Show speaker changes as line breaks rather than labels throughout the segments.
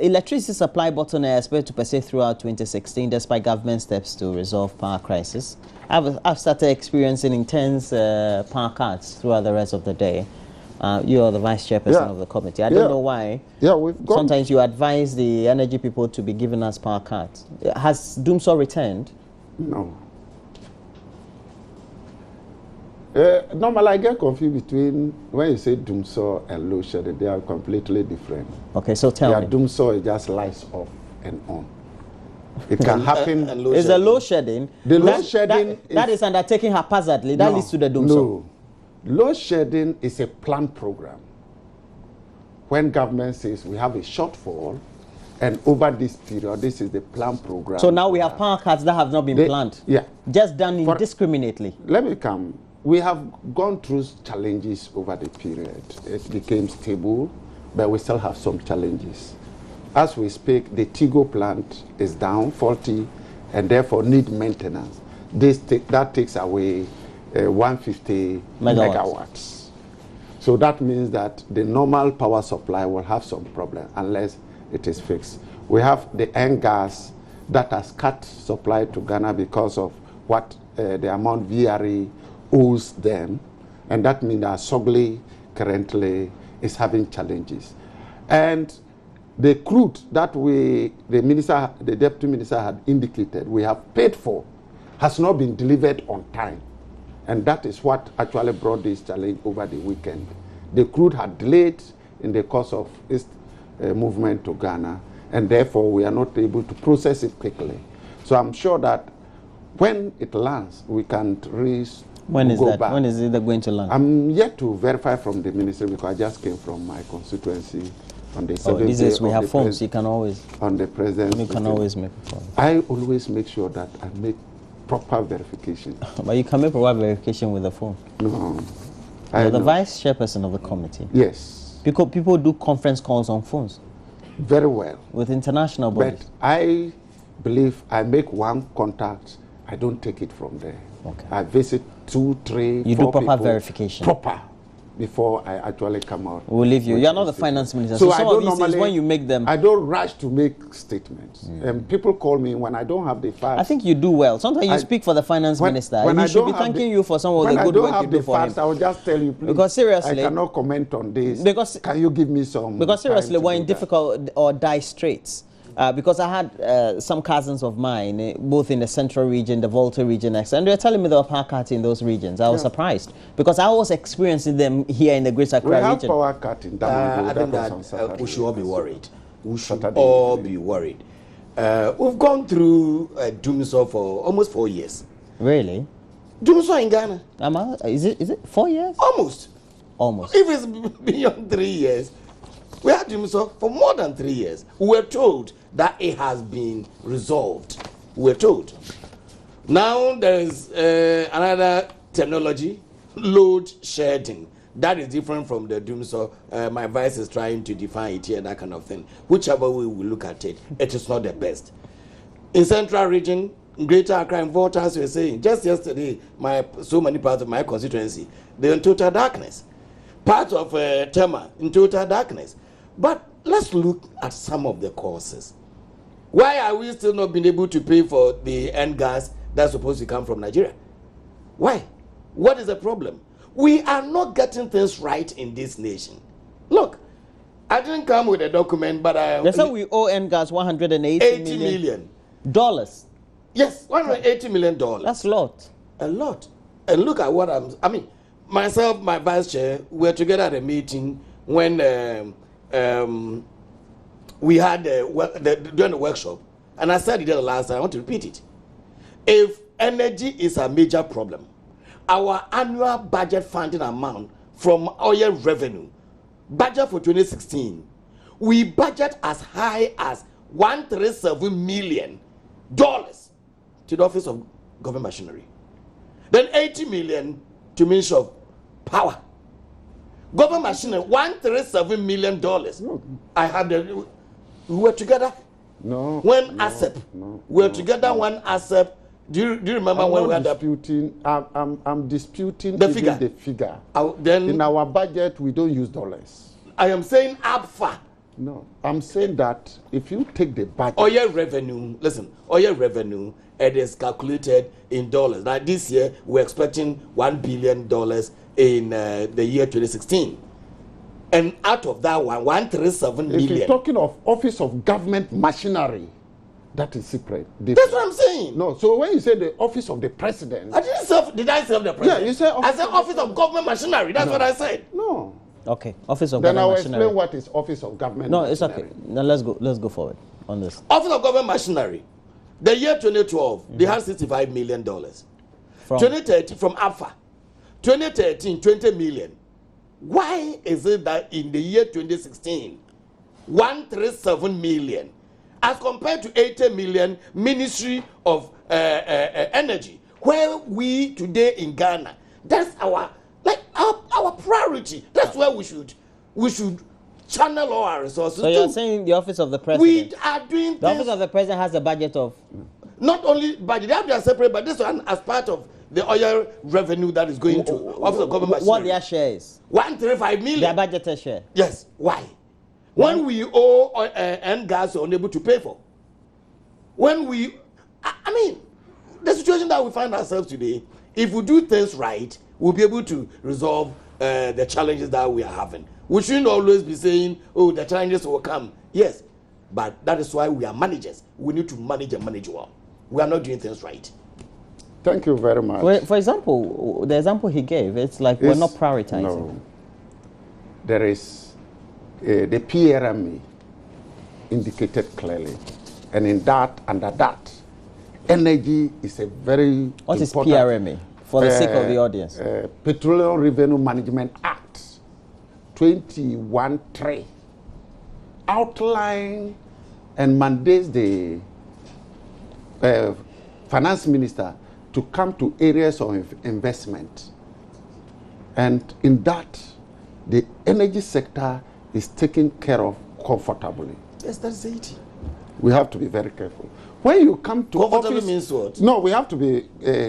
electricity supply bottleneck expected to persist throughout 2016 despite government steps to resolve power crisis. I've started experiencing intense power cuts throughout the rest of the day. You are the vice chairperson of the committee. I don't know why.
Yeah, we've gone.
Sometimes you advise the energy people to be giving us power cuts. Has Doomsaw returned?
No. Normally, I get confused between when you say Doomsaw and load shedding. They are completely different.
Okay, so tell me.
Doomsaw is just lights off and on. It can happen.
Is the load shedding?
The load shedding
that is undertaken haphazardly. That leads to the Doomsaw.
No. Load shedding is a planned program. When government says we have a shortfall, and over this period, this is the planned program.
So now we have power cuts that have not been planned.
Yeah.
Just done indiscriminately.
Let me come. We have gone through challenges over the period. It became stable, but we still have some challenges. As we speak, the Tigo plant is down, faulty, and therefore need maintenance. That takes away 150 megawatts. So that means that the normal power supply will have some problem unless it is fixed. We have the end gas that has cut supply to Ghana because of what the amount VRE owes them, and that means that Sogli currently is having challenges. And the crude that the deputy minister had indicated we have paid for has not been delivered on time. And that is what actually brought this challenge over the weekend. The crude had delayed in the course of its movement to Ghana, and therefore we are not able to process it quickly. So I'm sure that when it lands, we can
When is
go
that?
back.
When is it going to land?
I'm yet to verify from the ministry because I just came from my constituency on the 7th
these
day
days we
of
have
the
phones. You can always.
on the president.
You can always make a phone.
I always make sure that I make proper verification.
But you can make proper verification with the phone.
No.
You're the vice chairperson of the committee.
Yes.
Because people do conference calls on phones.
Very well.
With international bodies.
But I believe I make one contact, I don't take it from there.
Okay.
I visit 2, 3,
you
4
do proper
people,
verification.
Proper. Before I actually come out.
We'll leave you. You're not the finance minister. So some of these things, when you make them...
I don't rush to make statements. And people call me when I don't have the facts.
I think you do well. Sometimes you speak for the finance minister. He should be thanking you for some of the good work you do for him.
I will just tell you, please.
Because seriously...
I cannot comment on this.
Because,
can you give me some
Because seriously, we're in difficult or dire straits. Because I had some cousins of mine, both in the central region, the Volta region, and they were telling me there were power cuts in those regions. I was surprised because I was experiencing them here in the Greater Accra region.
We have power cut in Damango.
I think that we should all be worried. We should all be worried. We've gone through Doomsaw for almost 4 years.
Really?
Doomsaw in Ghana.
Is it 4 years?
Almost.
Almost.
If it's beyond 3 years, we had Doomsaw for more than 3 years. We were told that it has been resolved. We were told. Now there is another terminology, load shedding. That is different from the Doomsaw. My vice is trying to define it here, that kind of thing. Whichever way we look at it, it is not the best. In Central Region, Greater Accra and Volta, as we were saying, just yesterday, so many parts of my constituency, they're in total darkness. Part of Tema in total darkness. But let's look at some of the causes. Why are we still not being able to pay for the end gas that's supposed to come from Nigeria? Why? What is the problem? We are not getting things right in this nation. Look, I didn't come with a document, but
they said we owe end gas $180 million. Dollars.
Yes, $180 million.
That's a lot.
A lot. And look at what I mean, myself, my vice chair, we were together at a meeting when we had during the workshop, and I said it the last time, I want to repeat it. If energy is a major problem, our annual budget funding amount from oil revenue, budget for 2016, we budget as high as $137 million to the Office of Government Machinery. Then $80 million to Ministry of Power. Government Machinery, $137 million.
No.
I had the... We were together.
No.
When ASEP. We were together when ASEP. Do you remember when we had
I'm disputing
the figure.
The figure.
Then
in our budget, we don't use dollars.
I am saying APFA.
No, I'm saying that if you take the budget,
oil revenue, listen, oil revenue, it is calculated in dollars. Now this year we're expecting $1 billion in the year 2016, and out of that 137
if
million.
you're talking of office of government machinery, that is secret.
That's what I'm saying.
No, so when you say the office of the president,
Did I serve the president?
Yeah, you said
I said office of government machinery. That's what I said.
no.
Okay, office of
Then I
government
will
machinery.
explain what is office of government.
No, it's
machinery.
okay. Now let's go forward on this.
Office of government machinery. The year 2012, they had $65 million.
From
2013 from Alpha. 2013, 20 million. Why is it that in the year 2016, 137 million, as compared to 80 million Ministry of Energy, where we today in Ghana, that's our priority. That's where we should channel all our resources.
So you're saying the office of the president?
We are doing
The office of the president has a budget of.
not only budget, they have their separate, but this one as part of the oil revenue that is going to office of government.
What their share is?
135 million.
Their budgeted share.
Yes. Why? When we owe and gas are unable to pay for. When we, I mean, the situation that we find ourselves today, if we do things right, we'll be able to resolve the challenges that we are having. We shouldn't always be saying, oh, the challenges will come. Yes, but that is why we are managers. We need to manage and manage well. We are not doing things right.
Thank you very much.
Well, for example, the example he gave, it's like we're not prioritizing.
No. There is the PRME indicated clearly, and in that, under that, energy is a very
What is
important,
PRME? For the sake of the audience.
Petroleum Revenue Management Act 21(3) outline and mandates the finance minister to come to areas of investment, and in that the energy sector is taken care of comfortably.
Yes, that's it.
We have to be very careful. When you come to
Comfortably
office,
means what?
No, we have to be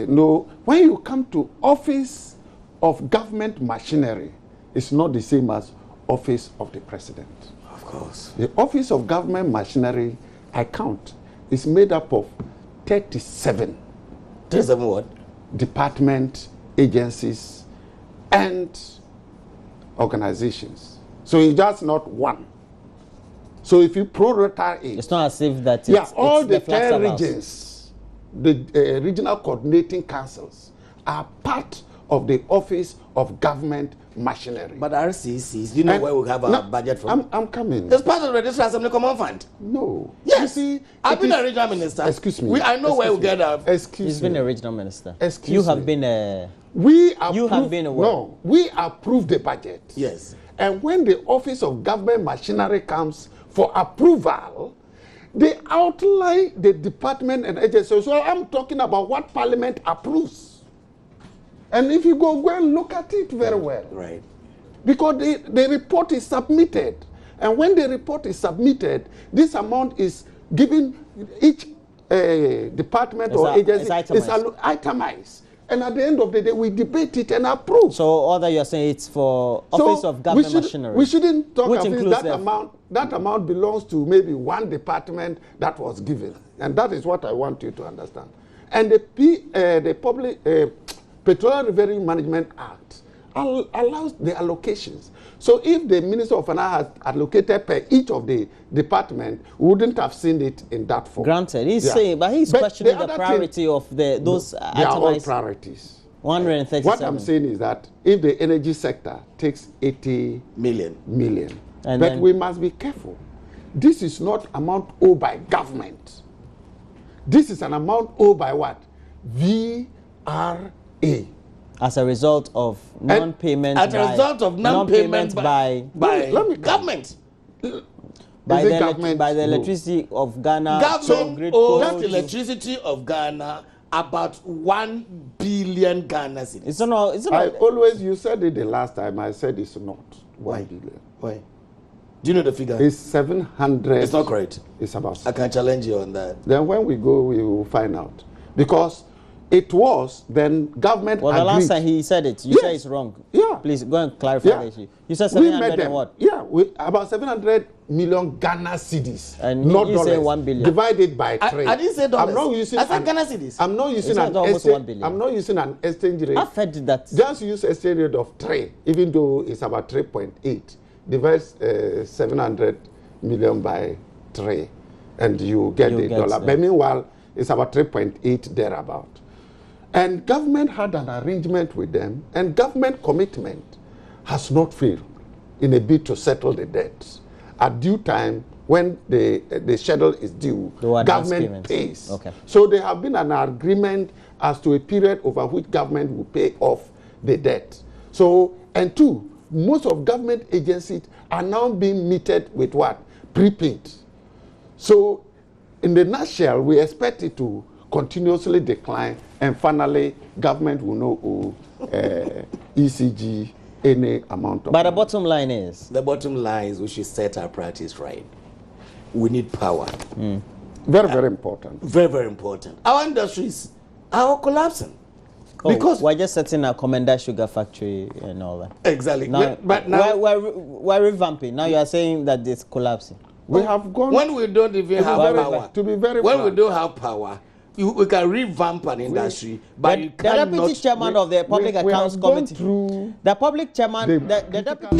no. When you come to office of government machinery, it's not the same as office of the president.
Of course.
The office of government machinery, I count, is made up of 37
what?
department, agencies, and organizations. So it's just not one. So if you prorata it,
It's not as if that it's,
all
it's
the
flat
10
house.
regions, the regional coordinating councils are part of the office of government machinery.
But RCCs, do you know where we have our budget from?
I'm coming.
It's part of the Registrar Assembly Common Fund.
No.
Yes.
You see,
I've been
it
a
is-
regional minister.
Excuse me.
I know where we get our.
Excuse
He's
me.
been a regional minister.
Excuse
you have
me.
been a.
We
You have been a what?
No, we approve the budget.
Yes.
And when the office of government machinery comes for approval, they outline the department and agency. So I'm talking about what Parliament approves. And if you go and look at it very well,
Right.
because the report is submitted. And when the report is submitted, this amount is given each department or agency
it's
itemized. And at the end of the day, we debate it and approve.
So all that you're saying, it's for office of government machinery.
We shouldn't talk
Which
about
includes
that
the-
amount. That amount belongs to maybe one department that was given. And that is what I want you to understand. And the Public Petroleum Revenue Management Act allows the allocations. So if the Minister of Finance has allocated per each of the department, we wouldn't have seen it in that form.
Granted, he's
Yeah.
saying, but he's
But
questioning the
other
priority of those
they are all
itemized
priorities.
137.
What I'm saying is that if the energy sector takes 80
Million.
million,
And
but
then-
we must be careful. This is not amount owed by government. This is an amount owed by what? VRA.
as a result of non-payment
As a
by,
result of non-payment
by
Let me
government.
by
Is it
the,
government?
by the
No.
electricity of Ghana.
Government
grid
owes
code.
electricity of Ghana about 1 billion Ghana cedis.
It's not. It's
I
not.
always, you said it the last time, I said it's not.
Why?
1 billion.
Why? Do you know the figure?
It's 700.
It's not correct.
It's about
I can challenge you on that.
Then when we go, we will find out. Because it was, then government
Well, the
agreed.
last time he said it, you
Yes.
say it's wrong.
Yeah.
Please go and clarify
Yeah.
the issue. You said
We
700
met them.
and what?
Yeah, about 700 million Ghana cedis,
And
not
you say
dollars,
1 billion.
divided by 3.
I didn't say dollars.
I'm not using.
I said Ghana cedis.
I'm not using
said almost 1 billion.
I'm not using an exchange rate.
I've heard that.
Just use exchange rate of 3, even though it's about 3.8. Divide 700 million by 3, and you get the dollar. But meanwhile, it's about 3.8 thereabout. And government had an arrangement with them, and government commitment has not failed in a bid to settle the debts. At due time, when the schedule is due, government pays.
Okay.
So there have been an agreement as to a period over which government will pay off the debt. So, and 2, most of government agencies are now being meted with what? Prepaid. So, in the nutshell, we expect it to continuously decline, and finally, government will not owe ECG any amount of
But
money.
the bottom line is?
The bottom line is we should set our practice right. We need power.
Very, very important.
Very, very important. Our industries are collapsing.
Because we're just setting a Commander Sugar Factory and all that.
Exactly.
Now,
but now
we're revamping. Now you are saying that it's collapsing.
We have gone.
When we don't even have power.
To be very
when
frank,
we don't have power, we can revamp an industry, but you
The
cannot.
deputy chairman of the Public Accounts Committee, the public chairman, the deputy.